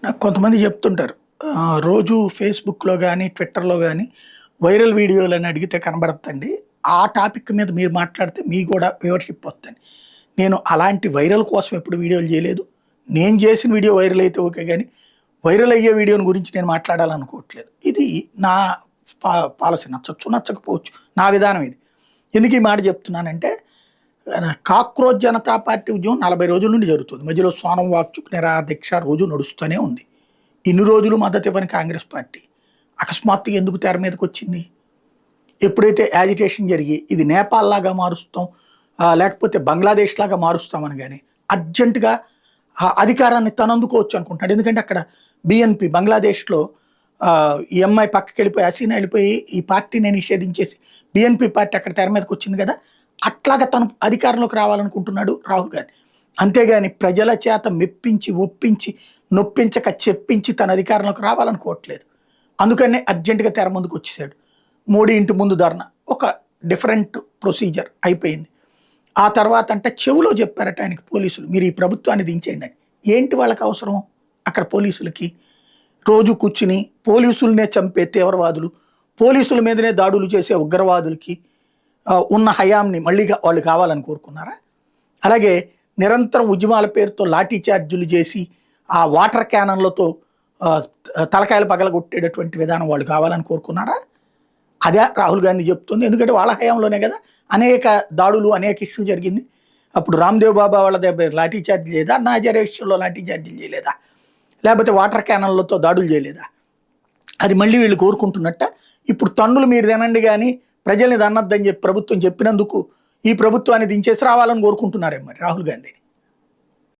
నాకు కొంతమంది చెప్తుంటారు. రోజు ఫేస్‌బుక్‌లో గాని, ట్విట్టర్‌లో గాని వైరల్ వీడియోలని అడిగితే కనబడతండి. ఆ టాపిక్ మీద మీరు మాట్లాడితే మీకు గూడా వ్యూవర్‌షిప్ వస్తదని. నేను అలాంటి వైరల్ కోసం ఎప్పుడు వీడియోలు చేయలేదు. నేను చేసిన వీడియో వైరల్ అయితే ఓకే గాని, వైరల్ అయ్యే వీడియోని గురించి నేను మాట్లాడాలనుకోవట్లేదు. ఇది నా పాలిసీ నచ్చొచ్చు, నచ్చకపోవచ్చు. నా విధానం ఇది. ఎందుకు ఈ మాట చెప్తున్నానంటే కాక్రోచ్ జనతా పార్టీ ఉద్యమం 40 రోజుల నుండి జరుగుతుంది. మధ్యలో సోనం వాక్‌చుక్ నిరాదీక్ష రోజు నడుస్తూనే ఉంది. ఇన్ని రోజులు మద్దతు ఇవ్వని కాంగ్రెస్ పార్టీ అకస్మాత్తుగా ఎందుకు తెర మీదకొచ్చింది? ఎప్పుడైతే యాజిటేషన్ జరిగి ఇది నేపాల్ లాగా మారుస్తాం, లేకపోతే బంగ్లాదేశ్ లాగా మారుస్తామని గాని అర్జెంట్‌గా ఆ అధికారాన్ని తనందుకోవచ్చు అనుకుంటున్నాడు. ఎందుకంటే అక్కడ బీఎన్‌పీ బంగ్లాదేశ్‌లో ఈ అమ్మాయి పక్కకెళ్ళిపోయి హసీనా వెళ్ళిపోయి ఈ పార్టీని నిషేధించేసి బీఎన్‌పీ పార్టీ అక్కడ తెర మీదకొచ్చింది కదా! అట్లాగా తను అధికారంలోకి రావాలనుకుంటున్నాడు రాహుల్ గాంధీ. అంతేగాని ప్రజల చేత మెప్పించి, ఒప్పించి, నొప్పించక చెప్పించి తన అధికారంలోకి రావాలనుకోవట్లేదు. అందుకనే అర్జెంట్‌గా తెర ముందుకొచ్చేసాడు. మోడీ ఇంటి ముందు ధర్నా. ఒక డిఫరెంట్ ప్రొసీజర్ అయిపోయింది. ఆ తర్వాత అంటే చెవులో చెప్పారట ఆయనకి పోలీసులు, మీరు ఈ ప్రభుత్వాన్ని దించేయండి అని. ఏంటి వాళ్ళకి అవసరం అక్కడ పోలీసులకి? రోజు కూర్చుని పోలీసులనే చంపే తీవ్రవాదులు, పోలీసుల మీదనే దాడులు చేసే ఉగ్రవాదులకి ఉన్న హయాంని మళ్ళీ వాళ్ళు కావాలని కోరుకున్నారా? అలాగే నిరంతరం ఉద్యమాల పేరుతో లాఠీ చార్జీలు చేసి ఆ వాటర్ క్యానన్లతో తలకాయలు పగలగొట్టేటటువంటి విధానం వాళ్ళు కావాలని కోరుకున్నారా? అదే రాహుల్ గాంధీ చెప్తుంది. ఎందుకంటే వాళ్ళ హయాంలోనే కదా అనేక దాడులు, అనేక ఇష్యూ జరిగింది. అప్పుడు రామ్దేవ్ బాబా వాళ్ళ దగ్గర లాఠీ చార్జీ లేదా? నాజర్ విషయంలో లాఠీ చార్జీలు చేయలేదా? లేకపోతే వాటర్ క్యానన్లతో దాడులు చేయలేదా? అది మళ్ళీ వీళ్ళు కోరుకుంటున్నట్ట. ఇప్పుడు తన్నులు మీరు తినండి కానీ ప్రజల్ని దన్నద్దని చెప్పి ప్రభుత్వం చెప్పినందుకు ఈ ప్రభుత్వాన్ని దించేసి రావాలని కోరుకుంటున్నారేమో మరి రాహుల్ గాంధీని.